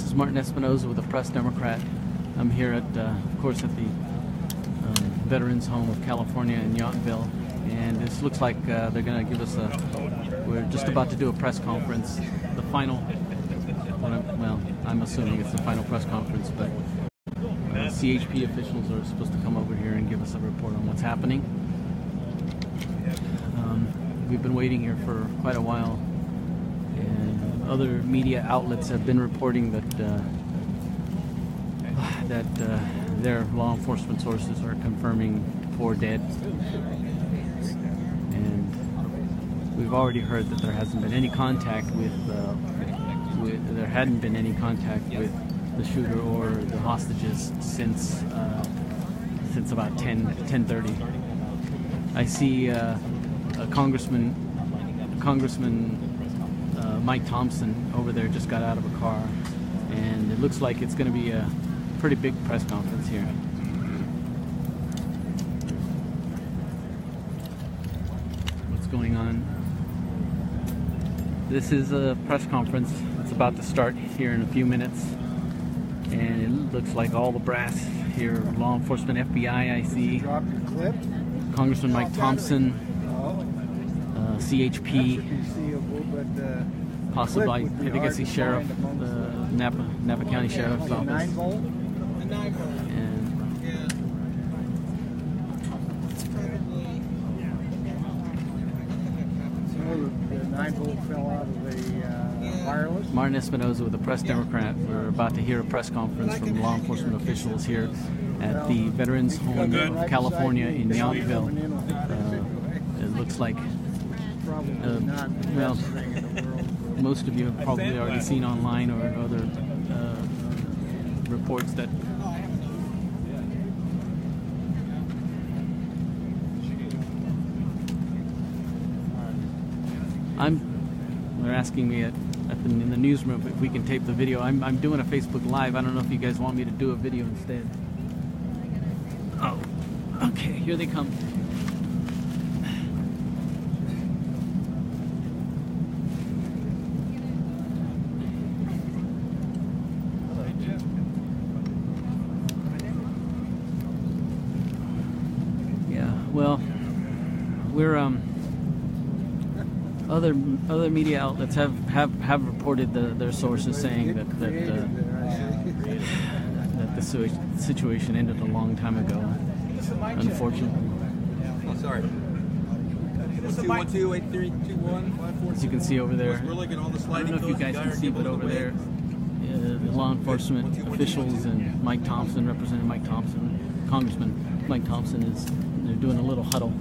This is Martin Espinoza with the Press Democrat. I'm here at, of course, at the Veterans Home of California in Yountville, and this looks like they're going to give us we're just about to do a press conference, the final, well, I'm assuming it's the final press conference, but CHP officials are supposed to come over here and give us a report on what's happening. We've been waiting here for quite a while, and other media outlets have been reporting that their law enforcement sources are confirming 4 dead, and we've already heard that there hasn't been any contact with there hadn't been any contact with the shooter or the hostages since about 10:30. I see Congressman Mike Thompson over there just got out of a car, and it looks like it's going to be a pretty big press conference here. What's going on? This is a press conference. It's about to start here in a few minutes, and it looks like all the brass here, law enforcement, FBI, I see. Congressman Mike Thompson, CHP, possibly, I think I see Sheriff, Napa County Sheriff's Office. And the 9-volt fell out of the wireless. Martin Espinoza with the Press Democrat. We're about to hear a press conference from law enforcement officials here at the Veterans Home of California in Yountville. It looks like, well, most of you have probably already seen online or other reports that they're asking me in the newsroom if we can tape the video. I'm doing a Facebook Live. I don't know if you guys want me to do a video instead. Oh, okay, here they come. Yeah, well, we're other media outlets have reported their sources saying that the situation ended a long time ago. Unfortunately. Oh, sorry. 212-8321. As you can see over there, I don't know if you guys can see, but over there, the law enforcement officials and Mike Thompson, Representative Mike Thompson, Congressman Mike Thompson they're doing a little huddle.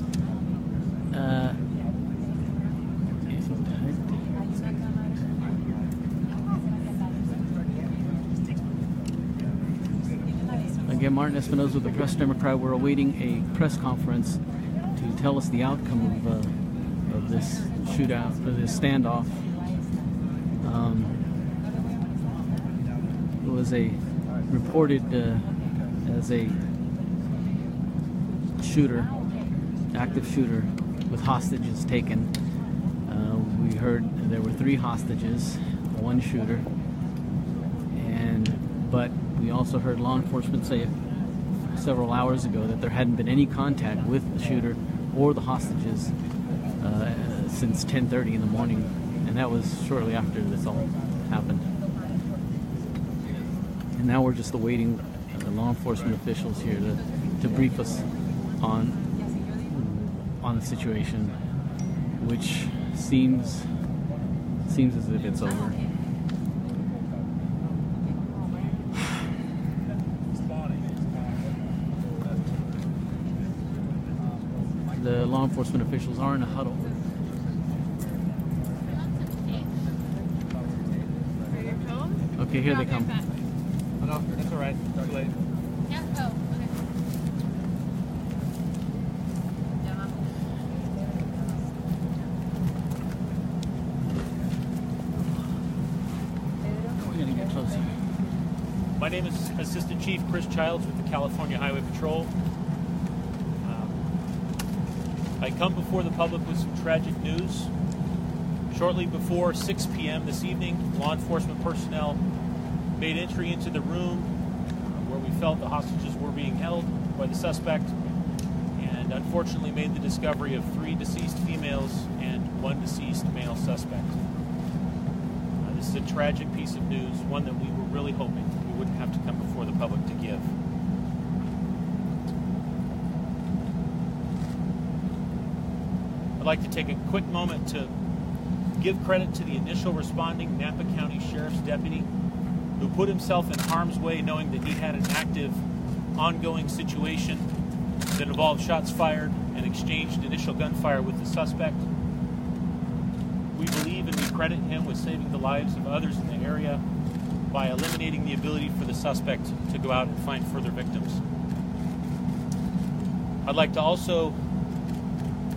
Again, Martin Espinoza with the Press Democrat. We're awaiting a press conference to tell us the outcome of this shootout, or this standoff. It was reported as a active shooter with hostages taken. We heard there were 3 hostages, 1 shooter, but we also heard law enforcement say several hours ago that there hadn't been any contact with the shooter or the hostages since 10:30 in the morning, and that was shortly after this all happened. And now we're just awaiting the law enforcement officials here to brief us on the situation, which seems as if it's over. The law enforcement officials are in a huddle. Okay, here they come. Oh, no, that's all right. Too late. Yeah. Oh, okay. We're gonna get closer. My name is Assistant Chief Chris Childs with the California Highway Patrol. I come before the public with some tragic news. Shortly before 6 p.m. this evening, law enforcement personnel made entry into the room where we felt the hostages were being held by the suspect, and unfortunately made the discovery of 3 deceased females and 1 deceased male suspect. This is a tragic piece of news, one that we were really hoping we wouldn't have to come before the public to give. I'd like to take a quick moment to give credit to the initial responding Napa County Sheriff's deputy who put himself in harm's way knowing that he had an active, ongoing situation that involved shots fired and exchanged initial gunfire with the suspect. We believe and we credit him with saving the lives of others in the area by eliminating the ability for the suspect to go out and find further victims. I'd like to also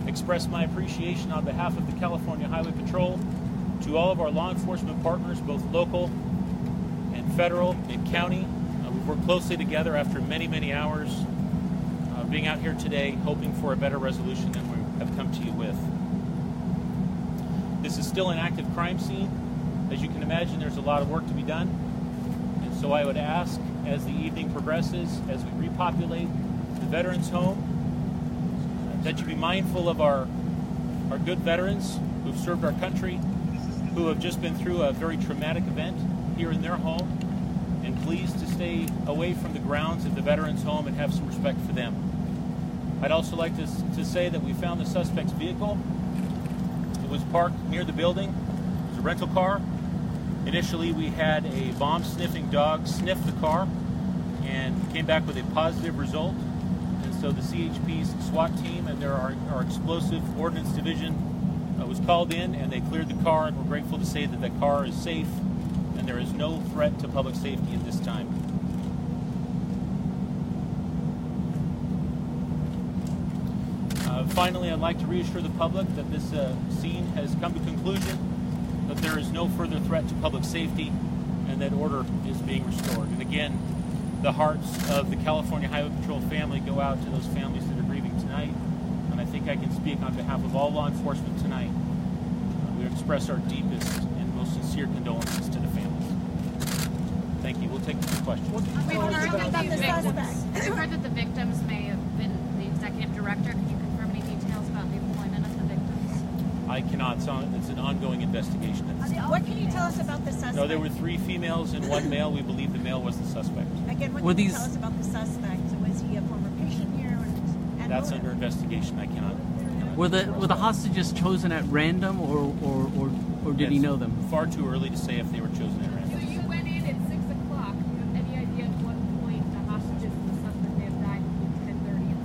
express my appreciation on behalf of the California Highway Patrol to all of our law enforcement partners, both local and federal and county. We've worked closely together after many, many hours being out here today, hoping for a better resolution than we have come to you with. This is still an active crime scene. As you can imagine, there's a lot of work to be done. And so I would ask, as the evening progresses, as we repopulate the Veterans Home, that you be mindful of our good veterans who've served our country, who have just been through a very traumatic event here in their home, and please to stay away from the grounds of the Veterans Home and have some respect for them. I'd also like to say that we found the suspect's vehicle. It was parked near the building. It was a rental car. Initially, we had a bomb-sniffing dog sniff the car and came back with a positive result. And so the CHP's SWAT team and our explosive ordnance division was called in, and they cleared the car, and we're grateful to say that the car is safe and there is no threat to public safety at this time. Finally, I'd like to reassure the public that this scene has come to conclusion, that there is no further threat to public safety, and that order is being restored. And again, the hearts of the California Highway Patrol family go out to those families that are grieving tonight, and I think I can speak on behalf of all law enforcement tonight. We express our deepest and most sincere condolences to the families. Thank you. We'll take a few questions. We've heard that the victims may have been the executive director. Could you confirm any details about the employment of the victims? I cannot. It's an ongoing investigation. What can you tell us about the suspect? No, there were 3 females and 1 male. We believe the male was the suspect. Again, what can you tell us about the suspect? Was he a former patient here? That's under investigation. I cannot. Were the hostages chosen at random, or did he know them? Far too early to say if they were chosen at random. So you went in at 6 o'clock. Do you have any idea at what point the hostages and the suspect may have died between 10:30 and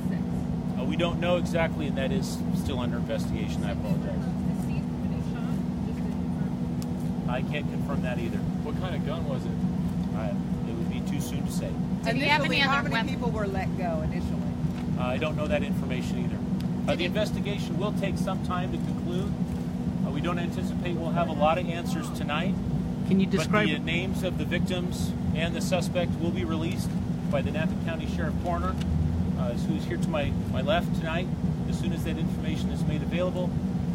6? We don't know exactly, and that is still under investigation. I apologize. Deceased when he shot? Just to confirm. I can't confirm that either. What kind of gun was it? It would be too soon to say. Do you have any how other many people were let go initially? I don't know that information either. The investigation will take some time to conclude. We don't anticipate we'll have a lot of answers tonight. Can you describe? But the names of the victims and the suspect will be released by the Napa County Sheriff Coroner, who's here to my left tonight, as soon as that information is made available,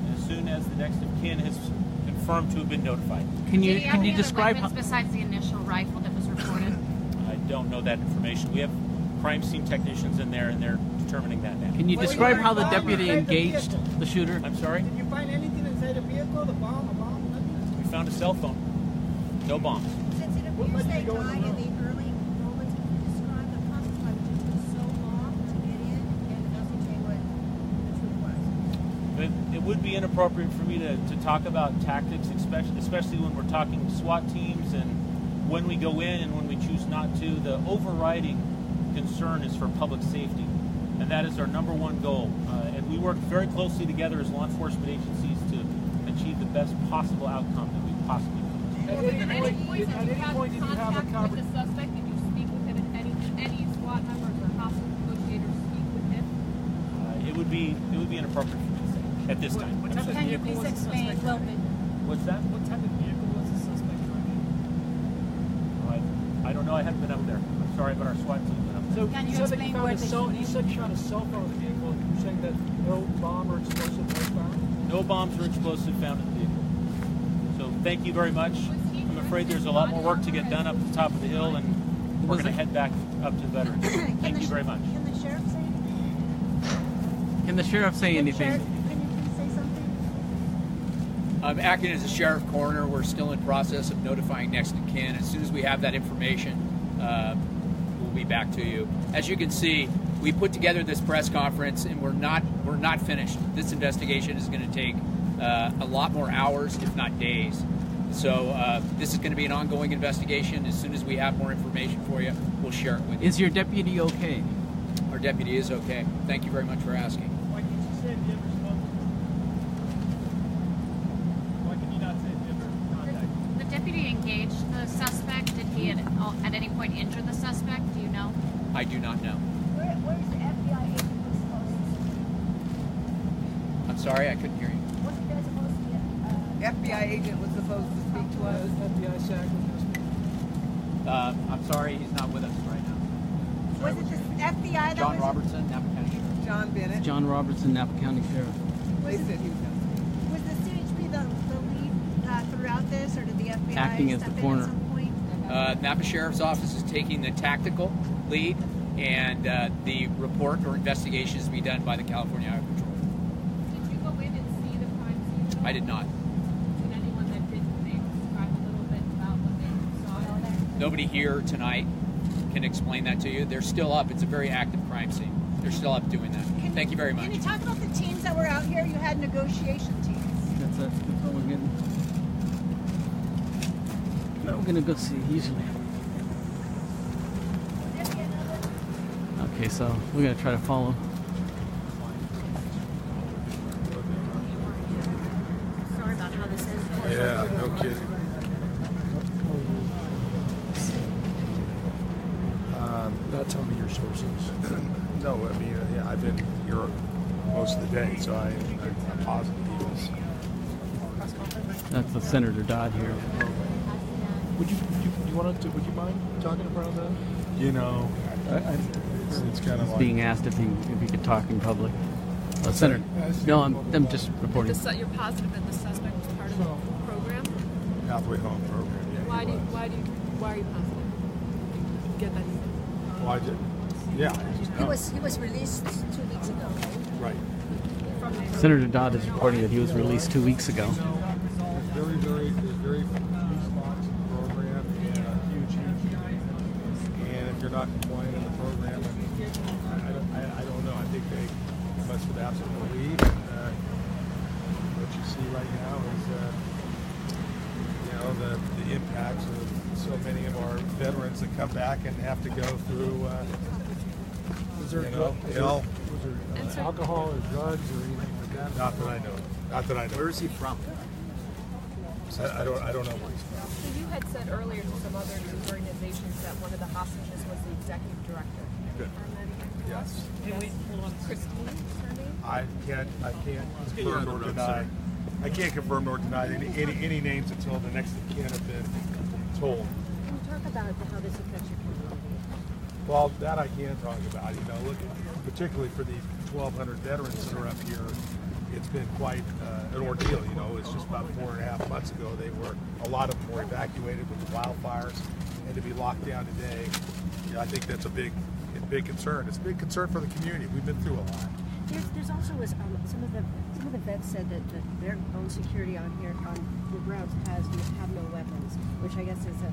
and as soon as the next of kin has confirmed to have been notified. Can you describe weapons besides the initial rifle that was reported? I don't know that information. We have crime scene technicians in there, and they're determining that now. Can you describe how the deputy engaged the shooter? I'm sorry? Did you find anything inside the vehicle? The bomb, a bomb, nothing? We found a cell phone. No bombs. Since it appears they died in the early moments, can you describe the process by which it took so long to get in, and it doesn't say what the truth was? It would be inappropriate for me to talk about tactics, especially when we're talking SWAT teams and when we go in and when we choose not to. The overriding concern is for public safety, and that is our number one goal. And we work very closely together as law enforcement agencies to achieve the best possible outcome that we possibly can. At any point did you have contact with the suspect? Did you speak with him? And any SWAT members or hostage negotiators speak with him? It would be inappropriate for me to say at this time. Can you please explain? Well, What's that? What type of vehicle was the suspect driving? I don't know. I haven't been up there. I'm sorry, but our SWAT team went up there. So Can you said that explain found where a cell, the- you said you found a cell phone in the vehicle. You're saying that no bomb or explosive was found? No bombs or explosive found in the vehicle. So thank you very much. Was he I'm afraid there's a lot more work to get done up at the top of the hill, and we're going to head back up to the veterans. Thank you very much. Can the sheriff say anything? Can the sheriff say anything? Sheriff, can you say something? I'm acting as a sheriff coroner. We're still in process of notifying next of kin. As soon as we have that information, we'll be back to you. As you can see, we put together this press conference, and we're not finished. This investigation is going to take a lot more hours, if not days. So this is going to be an ongoing investigation. As soon as we have more information for you, we'll share it with you. Is your deputy okay? Our deputy is okay. Thank you very much for asking. Why can't you say if you ever spoke? Why can you not say if you ever contacted? The deputy engaged the suspect. Did he at any point injure the suspect? Do you know? I do not know. Where's the FBI agent was supposed to speak? I'm sorry, I couldn't hear you. Wasn't there supposed to be FBI agent was supposed to speak to us. FBI SAC was going to speak. I'm sorry, he's not with us right now. Was it the FBI that John was... Robertson, Napa County Sheriff. John Bennett. John Robertson, Napa County Sheriff. They said he was going to speak. Was the CHP the lead throughout this, or did the FBI Acting as step the in coroner. at some point? Napa Sheriff's Office is taking the tactical lead, and the report or investigation is to be done by the California Highway Patrol. Did you go in and see the crime scene at all? I did not. Did anyone that did maybe describe a little bit about what they saw there? Nobody here tonight can explain that to you. They're still up. It's a very active crime scene. They're still up doing that. Thank you very much. Can you talk about the teams that were out here? You had negotiation teams. That's what we're getting. Now we're gonna go see usually. Okay, so we're gonna try to follow. Sorry about how this is. Yeah, no kidding. Not tell me your sources. No, I mean, yeah, I've been here most of the day, so I'm positive he was. That's the Senator Dodd here. Would you would you mind talking about that? You know, it's kind of like Being asked if he could talk in public. Senator. No, I'm just reporting. You're positive that the suspect was part of the program? Pathway Home program. Yeah, Why he was. are you positive? Get that. Well, I did. Yeah, I just know. He was released 2 weeks ago. Right. Senator Dodd is reporting that he was released 2 weeks ago. There's very few spots in the program, and huge. And if you're not compliant in the program, I don't know. I think they must have absolutely leave. And what you see right now is, the impacts of so many of our veterans that come back and have to go through, Alcohol or drugs or anything like that? Not that I know. Where is he from? I don't know where he's from. So you had said earlier to some other news organizations that one of the hostages was the executive director. Good. Yes. Christine, is her name? I can't confirm nor deny. I can't confirm nor deny any names until the next of kin have been told. Can you talk about how this affects your community? Well, that I can talk about. Look, particularly for these 1,200 veterans that are up here, it's been quite an ordeal. It's just about 4.5 months ago. A lot of them were evacuated with the wildfires, and to be locked down today, I think that's a big concern. It's a big concern for the community. We've been through a lot. There's also some of the vets said that their own security on here on the grounds have no weapons, which I guess is a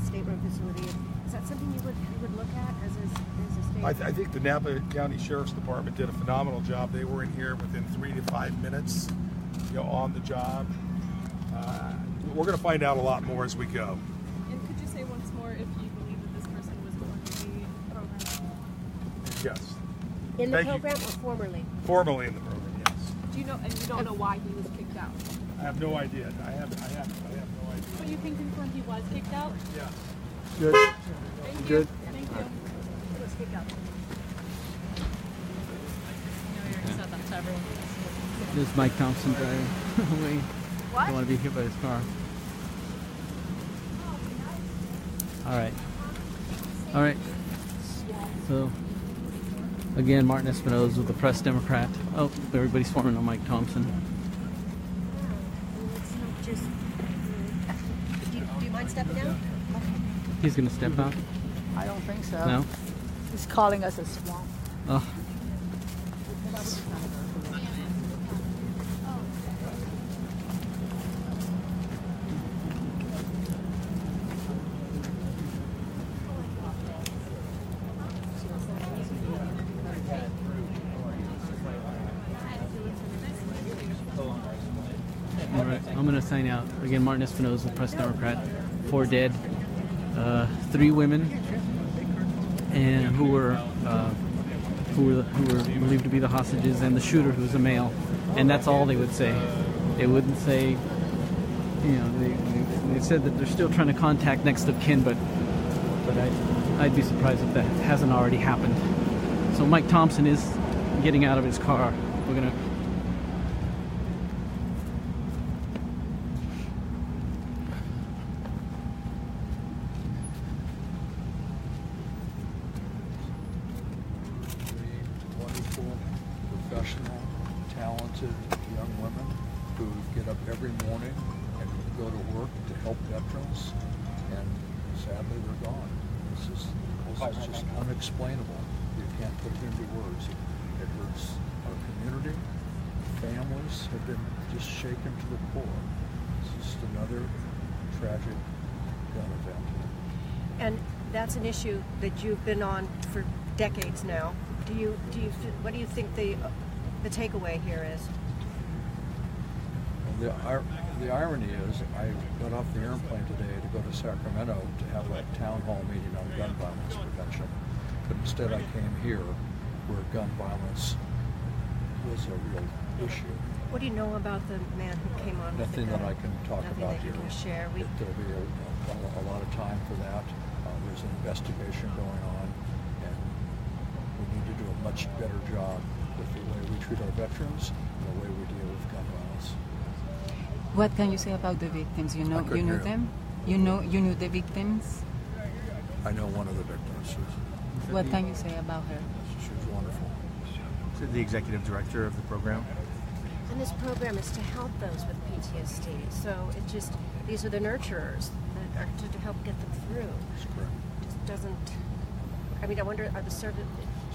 state-run facility. Is that something you would look at as a state? I think the Napa County Sheriff's Department did a phenomenal job. They were in here within 3 to 5 minutes, on the job. We're going to find out a lot more as we go. And could you say once more if you believe that this person was going to the program? Yes. In the Thank you. program or formerly? Formally in the program, yes. Do you know? And you don't know why he was kicked out? I have no idea. I have no idea. But you can confirm he was kicked out? Yes. Good. Thank you. Good. Thank you. He was kicked out. There's Mike Thompson driving away. What? Don't want to be hit by his car. All right. So, again, Martin Espinoza with the Press Democrat. Oh, everybody's forming on Mike Thompson. It's not just. Do you mind mind stepping out? He's going to step out? I don't think so. No? He's calling us a swamp. Oh. All right, I'm going to sign out. Again, Martin Espinoza, Press Democrat. 4 dead, 3 women, and who were believed to be the hostages, and the shooter, who was a male. And that's all they would say. They wouldn't say, you know, they said that they're still trying to contact next of kin, but I'd be surprised if that hasn't already happened. So Mike Thompson is getting out of his car. We're gonna. Professional, talented young women who get up every morning and go to work to help veterans, and sadly they're gone. This is just unexplainable. You can't put it into words. It hurts our community. Families have been just shaken to the core. It's just another tragic gun event. And that's an issue that you've been on for decades now. What do you think the takeaway here is? Well, the irony is, I got off the airplane today to go to Sacramento to have a town hall meeting on gun violence prevention, but instead I came here, where gun violence was a real issue. What do you know about the man who came on? Nothing that I can talk about that you here. can share. There'll be a lot of time for that. There's an investigation going on, and we need to do a much better job with the way we treat our veterans and the way we deal with gun violence. What can you say about the victims? You know them? You knew the victims? I know one of the victims. What can you say about her? She was wonderful. The executive director of the program. And this program is to help those with PTSD. So these are the nurturers that are to help get them through. That's correct. It just doesn't. I mean, I wonder, are the service.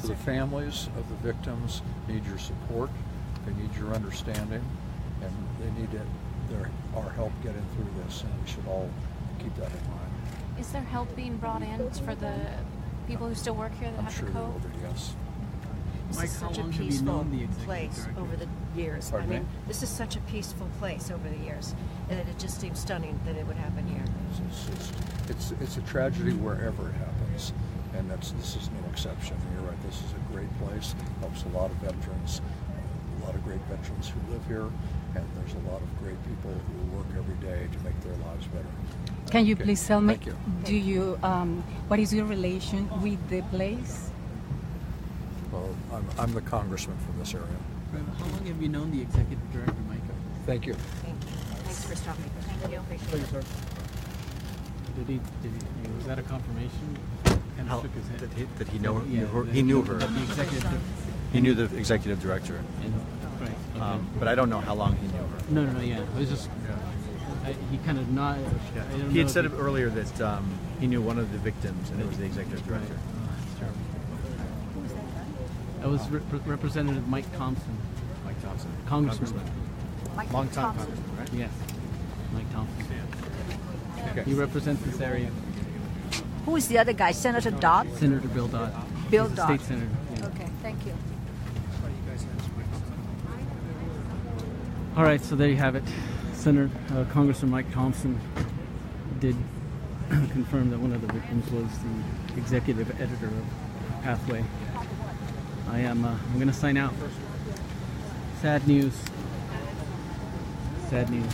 So the families of the victims need your support. They need your understanding, and they need our help getting through this. And we should all keep that in mind. Is there help being brought in for the people who still work here that I'm have sure to there cope? will be, yes. This Mike, is how such a long have you peaceful known the executive place director? over the years. Pardon me? This is such a peaceful place over the years, and it just seems stunning that it would happen here. It's a tragedy wherever it happens, and this is no exception. You're right. This is a great place. Helps a lot of veterans, a lot of great veterans who live here, and there's a lot of great people who work every day to make their lives better. Can you please tell me? Thank you. Do you? What is your relation with the place? Well, I'm the congressman from this area. How long have you known the executive director, Mike? Thanking you. Thank you. Thanks for stopping. Thank you. Thank you, sir. Was that a confirmation? Kind of shook his head. Did he know her? Yeah, He knew her. The executive. He knew the executive director. Right. Okay. But I don't know how long he knew her. No, yeah. It was just he kind of nodded. He had said earlier that he knew one of the victims, and it was the executive director. Right. That's terrible. That was Representative Mike Thompson. Mike Thompson. Congressman. Long time congressman, right? Yes. Mike Thompson. Okay. He represents this area. Who is the other guy? Senator Dodd? Senator Bill Dodd. Bill He's a Dodd. state senator. Yeah. Okay, thank you. All right, so there you have it. Senator Congressman Mike Thompson did confirm that one of the victims was the executive editor of Pathway. I'm going to sign out. Sad news. Sad news.